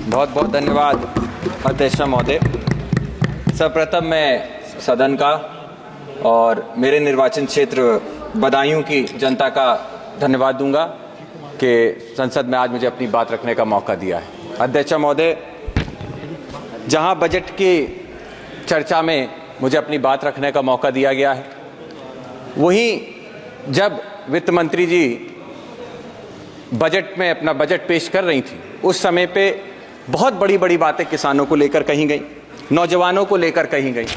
बहुत बहुत धन्यवाद अध्यक्ष महोदय। सर्वप्रथम मैं सदन का और मेरे निर्वाचन क्षेत्र बदायूं की जनता का धन्यवाद दूंगा कि संसद में आज मुझे अपनी बात रखने का मौका दिया है। अध्यक्ष महोदय, जहां बजट की चर्चा में मुझे अपनी बात रखने का मौका दिया गया है, वहीं जब वित्त मंत्री जी बजट में अपना बजट पेश कर रही थी, उस समय पे बहुत बड़ी बड़ी बातें किसानों को लेकर कही गई, नौजवानों को लेकर कही गई,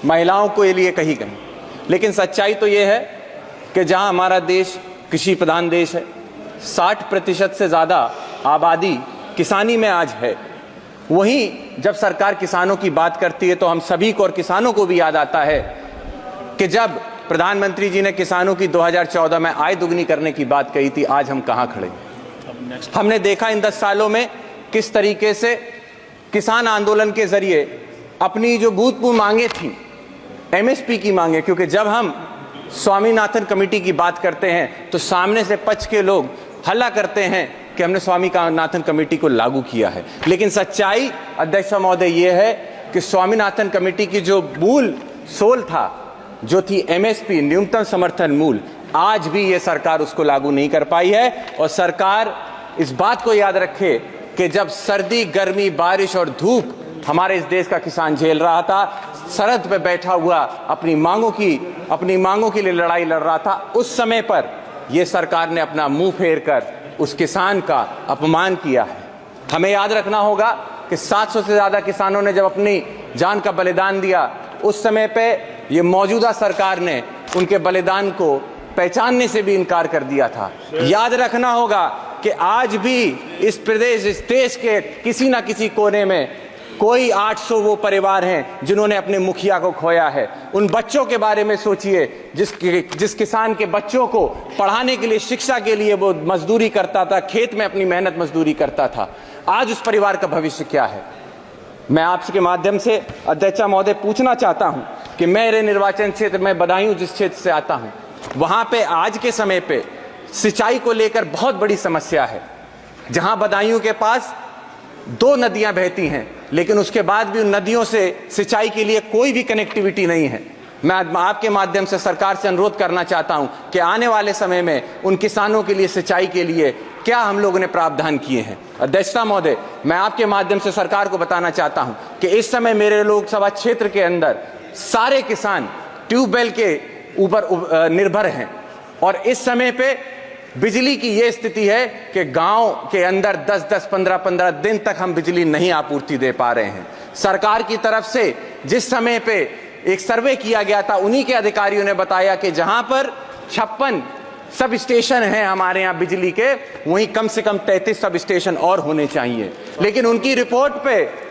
महिलाओं के लिए कही गई। लेकिन सच्चाई तो ये है कि जहां हमारा देश कृषि प्रधान देश है, 60% से ज़्यादा आबादी किसानी में आज है, वहीं जब सरकार किसानों की बात करती है तो हम सभी को और किसानों को भी याद आता है कि जब प्रधानमंत्री जी ने किसानों की 2014 में आय दुगनी करने की बात कही थी, आज हम कहां खड़े हैं। हमने देखा इन 10 सालों में किस तरीके से किसान आंदोलन के जरिए अपनी जो भूतपूर्व मांगे थी, एमएसपी की मांगे, क्योंकि जब हम स्वामीनाथन कमेटी की बात करते हैं तो सामने से पक्ष के लोग हल्ला करते हैं कि हमने स्वामीनाथन कमेटी को लागू किया है। लेकिन सच्चाई अध्यक्ष महोदय ये है कि स्वामीनाथन कमेटी की जो मूल सोल था, जो थी एमएसपी, न्यूनतम समर्थन मूल्य, आज भी ये सरकार उसको लागू नहीं कर पाई है। और सरकार इस बात को याद रखे कि जब सर्दी, गर्मी, बारिश और धूप हमारे इस देश का किसान झेल रहा था, सरहद पे बैठा हुआ अपनी मांगों के लिए लड़ाई लड़ रहा था, उस समय पर यह सरकार ने अपना मुंह फेर कर उस किसान का अपमान किया है। हमें याद रखना होगा कि 700 से ज्यादा किसानों ने जब अपनी जान का बलिदान दिया, उस समय पे ये मौजूदा सरकार ने उनके बलिदान को पहचानने से भी इनकार कर दिया था। याद रखना होगा कि आज भी इस प्रदेश, इस देश के किसी ना किसी कोने में कोई 800 वो परिवार हैं जिन्होंने अपने मुखिया को खोया है। उन बच्चों के बारे में सोचिए जिस किसान के बच्चों को पढ़ाने के लिए, शिक्षा के लिए वो मजदूरी करता था, खेत में अपनी मेहनत मजदूरी करता था। आज उस परिवार का भविष्य क्या है। मैं आपके माध्यम से अध्यक्ष महोदय पूछना चाहता हूं कि मेरे निर्वाचन क्षेत्र में बदायूं, जिस क्षेत्र से आता हूं, वहां पे आज के समय पे सिंचाई को लेकर बहुत बड़ी समस्या है। जहां बदायूं के पास 2 नदियां बहती हैं, लेकिन उसके बाद भी उन नदियों से सिंचाई के लिए कोई भी कनेक्टिविटी नहीं है। मैं आपके माध्यम से सरकार से अनुरोध करना चाहता हूं कि आने वाले समय में उन किसानों के लिए सिंचाई के लिए क्या हम लोगों ने प्रावधान किए हैं। अध्यक्षता महोदय, मैं आपके माध्यम से सरकार को बताना चाहता हूं कि इस समय मेरे लोकसभा क्षेत्र के अंदर सारे किसान ट्यूबवेल के ऊपर निर्भर हैं, और इस समय पे बिजली की यह स्थिति है कि गांव के अंदर 10-10, 15-15 दिन तक हम बिजली नहीं आपूर्ति दे पा रहे हैं। सरकार की तरफ से जिस समय पे एक सर्वे किया गया था, उन्हीं के अधिकारियों ने बताया कि जहां पर 56 सब स्टेशन हैं हमारे यहाँ बिजली के, वहीं कम से कम 33 सब स्टेशन और होने चाहिए। लेकिन उनकी रिपोर्ट पे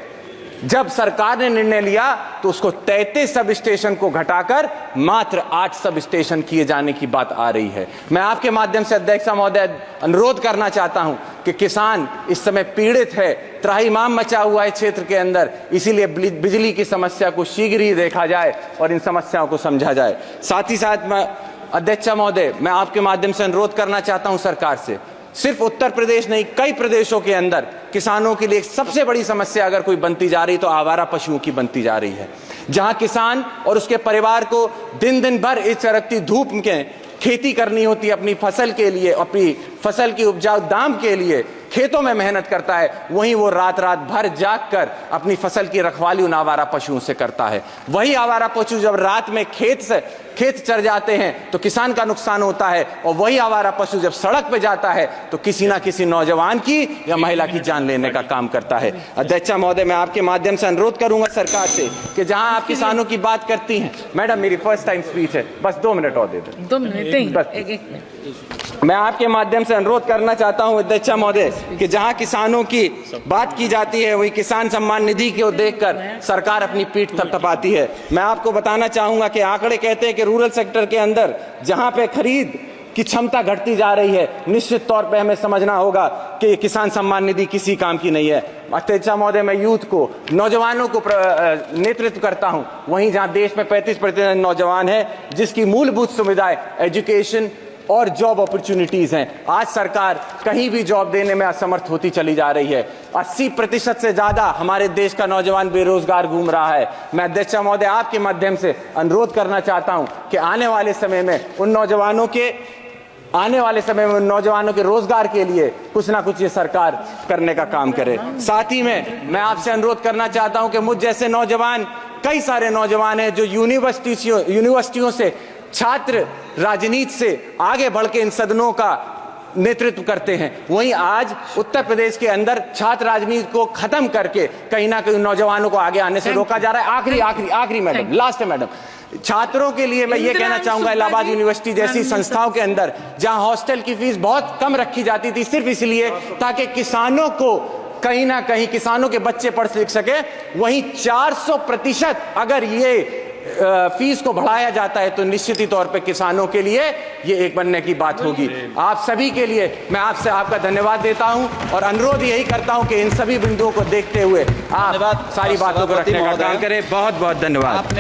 जब सरकार ने निर्णय लिया तो उसको 33 सब स्टेशन को घटाकर मात्र 8 सब स्टेशन किए जाने की बात आ रही है। मैं आपके माध्यम से अध्यक्ष महोदय अनुरोध करना चाहता हूं कि किसान इस समय पीड़ित है, त्राहिमाम मचा हुआ है क्षेत्र के अंदर, इसीलिए बिजली की समस्या को शीघ्र ही देखा जाए और इन समस्याओं को समझा जाए। साथ ही साथ मैं अध्यक्ष महोदय, मैं आपके माध्यम से अनुरोध करना चाहता हूं सरकार से, सिर्फ उत्तर प्रदेश नहीं, कई प्रदेशों के अंदर किसानों के लिए सबसे बड़ी समस्या अगर कोई बनती जा रही तो आवारा पशुओं की बनती जा रही है। जहां किसान और उसके परिवार को दिन दिन भर इस चरकती धूप में खेती करनी होती है, अपनी फसल के लिए, अपनी फसल की उपजाऊ दाम के लिए खेतों में मेहनत करता है, वहीं वो रात रात भर जाग कर अपनी फसल की रखवाली उन आवारा पशुओं से करता है। वही आवारा पशु जब रात में खेत चर जाते हैं तो किसान का नुकसान होता है, और वही आवारा पशु जब सड़क पे जाता है तो किसी ना किसी नौजवान की या महिला की जान लेने का काम करता है। अध्यक्ष महोदय, मैं आपके माध्यम से अनुरोध करूंगा सरकार से कि जहां आप किसानों की बात करती हैं, मैडम मेरी फर्स्ट टाइम स्पीच है, बस 2 मिनट और दे दें। 2 मिनट मैं आपके माध्यम से अनुरोध करना चाहता हूं अध्यक्ष महोदय कि जहां किसानों की बात की जाती है, वही किसान सम्मान निधि को देखकर सरकार अपनी पीठ थपथपाती है। मैं आपको बताना चाहूंगा कि आंकड़े कहते हैं कि रूरल सेक्टर के अंदर जहां पे खरीद की क्षमता घटती जा रही है, निश्चित तौर पे हमें समझना होगा कि किसान सम्मान निधि किसी काम की नहीं है। अध्यक्ष महोदय, मैं यूथ को, नौजवानों को नेतृत्व करता हूं, वहीं जहां देश में 35% नौजवान है जिसकी मूलभूत सुविधाएं, एजुकेशन, और जॉब अपॉर्चुनिटीज हैं। आज सरकार कहीं भी जॉब देने में असमर्थ होती चली जा रही है। 80% से ज्यादा हमारे देश का नौजवान बेरोजगार घूम रहा है। मैं अध्यक्ष महोदय आपके माध्यम से अनुरोध करना चाहता हूं कि आने वाले समय में उन नौजवानों के रोजगार के लिए कुछ ना कुछ ये सरकार करने का काम करे। साथ ही में मैं आपसे अनुरोध करना चाहता हूं कि मुझ जैसे नौजवान, कई सारे नौजवान हैं जो यूनिवर्सिटियों से छात्र राजनीति से आगे बढ़ के इन सदनों का नेतृत्व करते हैं। वहीं आज उत्तर प्रदेश के अंदर छात्र राजनीति को खत्म करके कहीं ना कहीं नौजवानों को आगे आने से रोका जा रहा है। आखिरी मैडम, लास्ट है मैडम, छात्रों के लिए मैं ये कहना चाहूंगा, इलाहाबाद यूनिवर्सिटी जैसी संस्थाओं के अंदर जहां हॉस्टल की फीस बहुत कम रखी जाती थी सिर्फ इसलिए ताकि किसानों को कहीं ना कहीं किसानों के बच्चे पढ़ लिख सके, वहीं 400% अगर ये फीस को बढ़ाया जाता है तो निश्चित ही तौर पे किसानों के लिए ये एक बनने की बात होगी। आप सभी के लिए मैं आपसे आपका धन्यवाद देता हूं और अनुरोध यही करता हूं कि इन सभी बिंदुओं को देखते हुए आप सारी बातों को रखने का काम करें। बहुत बहुत धन्यवाद।